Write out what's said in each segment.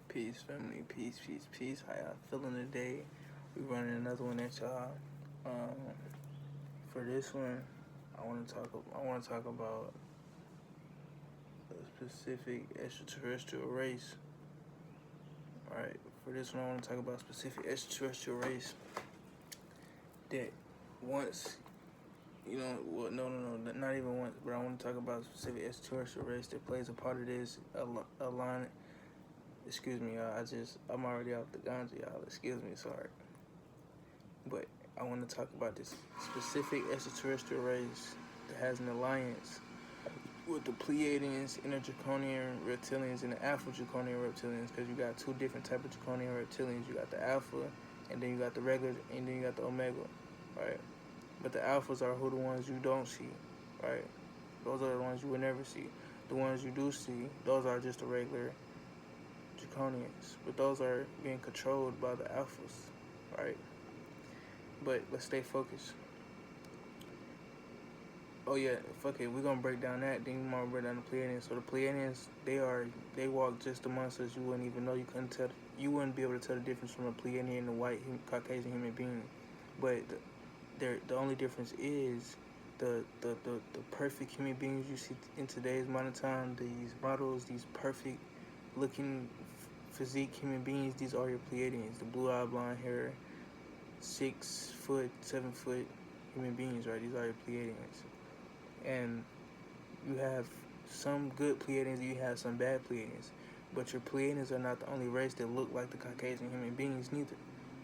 Peace, family. Peace, peace, peace. How y'all feeling today? We running another one at y'all. Um, for this one, I want to talk. I want to talk about a specific extraterrestrial race. All right. For this one, I want to talk about a specific extraterrestrial race that once, well, no, not even once, but I want to talk about a specific extraterrestrial race that plays a part of this line. Excuse me, y'all. I'm already off the ganja, y'all. Excuse me, sorry. But I want to talk about this specific extraterrestrial race that has an alliance with the Pleiadians, Interdraconian reptilians, and the Alpha Draconian reptilians. Because you got two different types of Draconian reptilians. You got the Alpha, and then you got the regular, and then you got the Omega, right? But the Alphas are the ones you don't see, right? Those are the ones you will never see. The ones you do see, those are just the regular Draconians. But those are being controlled by the Alphas, right? But let's stay focused. Oh yeah, fuck it. We're gonna break down that. Then we're gonna break down the Pleiadians. So the Pleiadians, they walk just amongst us. You wouldn't even know. You couldn't tell. You wouldn't be able to tell the difference from a Pleiadian and a white Caucasian human being. But the only difference is the perfect human beings you see in today's modern time. These models, these perfect looking physique human beings. These are your Pleiadians. The blue-eyed, blonde hair, 6 foot, 7 foot human beings, right? These are your Pleiadians. And you have some good Pleiadians, you have some bad Pleiadians. But your Pleiadians are not the only race that look like the Caucasian human beings neither,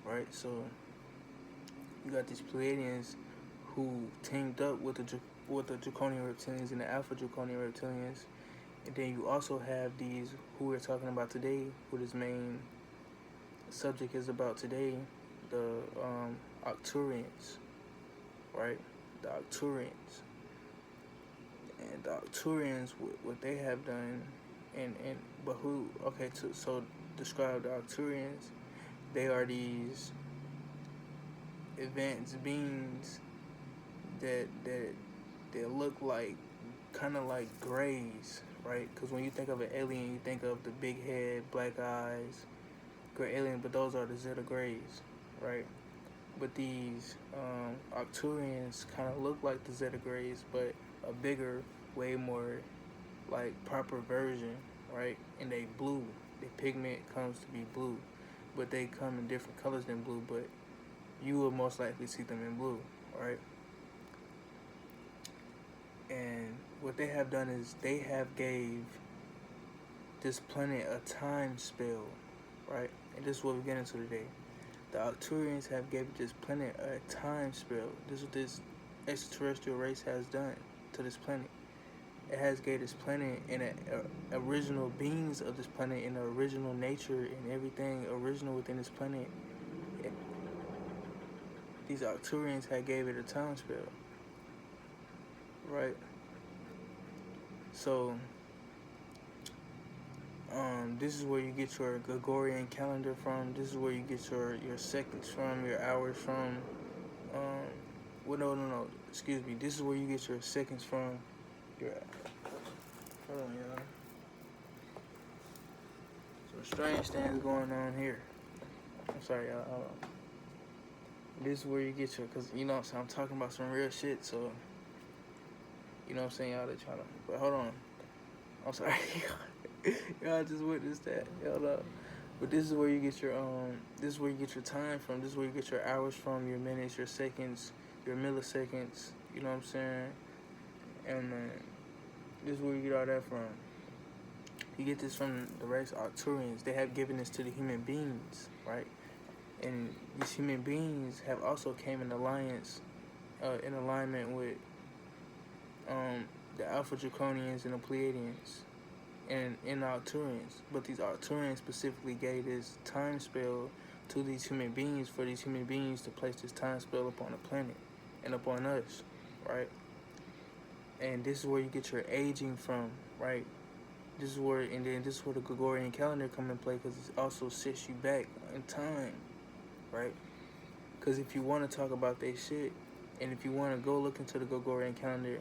right? So you got these Pleiadians who teamed up with the Draconian reptilians and the Alpha Draconian reptilians. And then you also have these who we're talking about today, who this main subject is about today, the Arcturians, right? The Arcturians. And the Arcturians, what they have done, but who? Okay, so describe the Arcturians. They are these advanced beings that look like kind of like grays, right? Because when you think of an alien, you think of the big head, black eyes, gray alien, but those are the Zeta Greys, right? But these Arcturians kind of look like the Zeta Greys, but a bigger, way more like proper version, right? And they blue. The pigment comes to be blue, but they come in different colors than blue. But you will most likely see them in blue, right? And what they have done is they have gave this planet a time spell, right? And this is what we get into today. The Arcturians have gave this planet a time spell. This is what this extraterrestrial race has done to this planet. It has gave this planet and original beings of this planet and the original nature and everything original within this planet. These Arcturians had gave it a time spell, right? So, this is where you get your Gregorian calendar from. This is where you get your seconds from, your hours from. Well, no. Excuse me. This is where you get your seconds from. Your hold on, y'all. So strange things going on here. I'm sorry, y'all. This is where you get your, cause you know what I'm saying, I'm talking about some real shit. So you know what I'm saying, y'all. They trying to, but hold on. I'm sorry. Y'all just witnessed that. Hold up. But this is where you get your this is where you get your time from. This is where you get your hours from, your minutes, your seconds, your milliseconds. You know what I'm saying? And this is where you get all that from. You get this from the race Arcturians. They have given this to the human beings, right? And these human beings have also came in alliance, in alignment with the Alpha Draconians and the Pleiadians and Arcturians. But these Arcturians specifically gave this time spell to these human beings for these human beings to place this time spell upon the planet and upon us, right? And this is where you get your aging from, right? This is where the Gregorian calendar come in play, because it also sets you back in time, right? Because if you want to talk about that shit, and if you want to go look into the Gregorian calendar,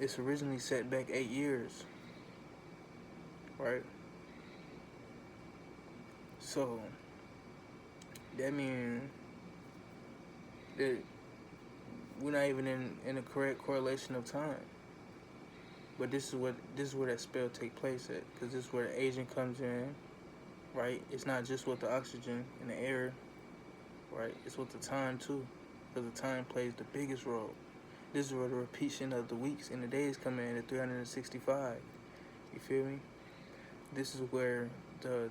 it's originally set back 8 years, right? So that means that we're not even in the correct correlation of time. But this is where that spell take place at, because this is where the agent comes in, right? It's not just with the oxygen in the air, right? It's with the time too, because the time plays the biggest role. This is where the repetition of the weeks and the days come in at 365. You feel me? This is where the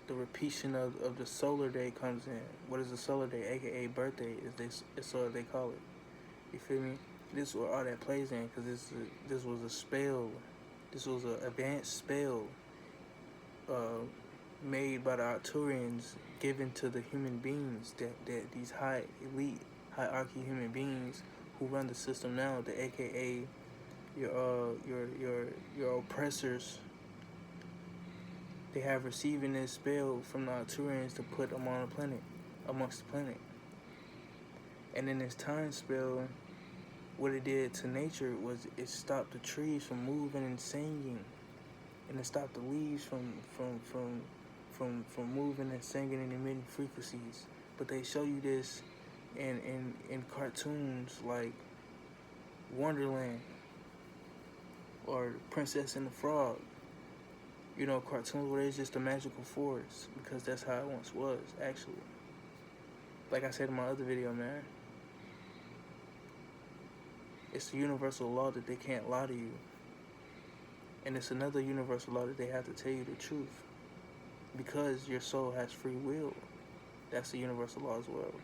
repetition of the solar day comes in. What is the solar day? AKA birthday, is so they call it. You feel me? This is where all that plays in, because this was a spell. This was an advanced spell made by the Arcturians, given to the human beings, that these high elite hierarchy human beings who run the system now, the AKA your oppressors. They have receiving this spell from the Arcturians to put them on the planet, amongst the planet. And in this time spell, what it did to nature was it stopped the trees from moving and singing, and it stopped the leaves from moving and singing and emitting frequencies. But they show you this in cartoons like Wonderland or Princess and the Frog. You know, cartoons where it's just a magical forest, because that's how it once was, actually. Like I said in my other video, man, it's the universal law that they can't lie to you. And it's another universal law that they have to tell you the truth, because your soul has free will. That's the universal law as well.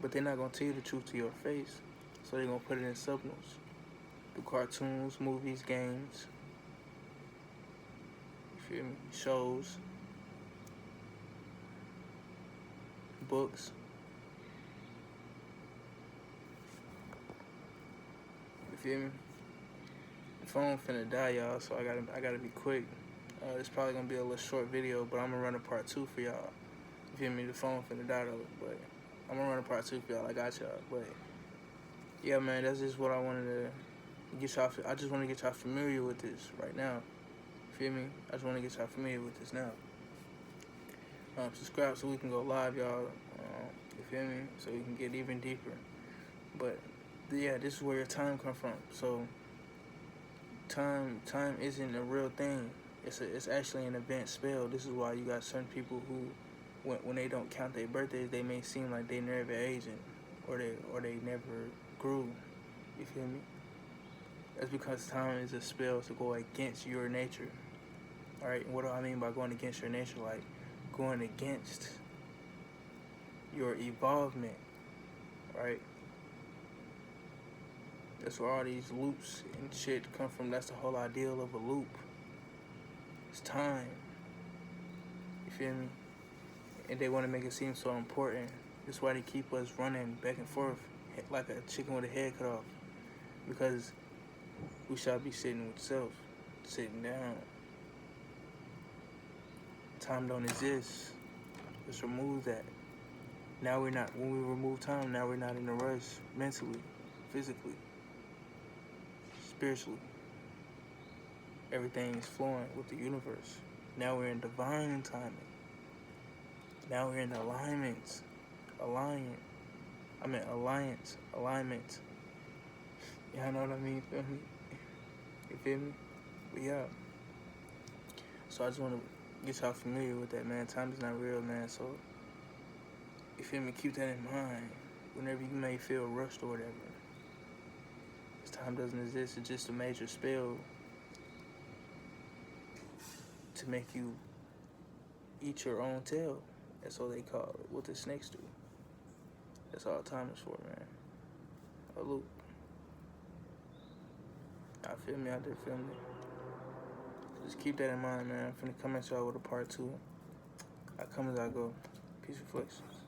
But they're not going to tell you the truth to your face, so they're going to put it in subliminals. Through cartoons, movies, games, you feel me? Shows, books. You feel me? The phone finna die, y'all, so I gotta be quick. It's probably gonna be a little short video, but I'm gonna run a part 2 for y'all. You feel me? The phone finna die though, but I'm gonna run a part 2 for y'all. I got y'all. But yeah, man, that's just what I wanted to get y'all. I just want to get y'all familiar with this right now. You feel me? I just want to get y'all familiar with this now. Subscribe so we can go live, y'all. You feel me? So we can get even deeper. But yeah, this is where your time come from. So time isn't a real thing. It's actually an advanced spell. This is why you got certain people who, when they don't count their birthdays, they may seem like they never aging, or they never grew. You feel me? That's because time is a spell to go against your nature. Alright, what do I mean by going against your nature? Like going against your evolvement, right? That's where all these loops and shit come from. That's the whole ideal of a loop. It's time. You feel me? And they want to make it seem so important. That's why they keep us running back and forth like a chicken with a head cut off. Because we shall be sitting with self, sitting down. Time don't exist. Let's remove that. Now we're not, when we remove time, now we're not in a rush mentally, physically, spiritually. Everything is flowing with the universe. Now we're in divine timing. Now we're in alignment. Alignment. Y'all know what I mean? Feel me? You feel me? But yeah. So I just want to get y'all familiar with that, man. Time is not real, man. So, you feel me? Keep that in mind whenever you may feel rushed or whatever. This time doesn't exist. It's just a major spell to make you eat your own tail. That's what they call it. What the snakes do. That's all time is for, man. A loop. I feel me out there, feel me. Just keep that in mind, man. I'm finna come at y'all with a part 2. I come as I go. Peace reflections.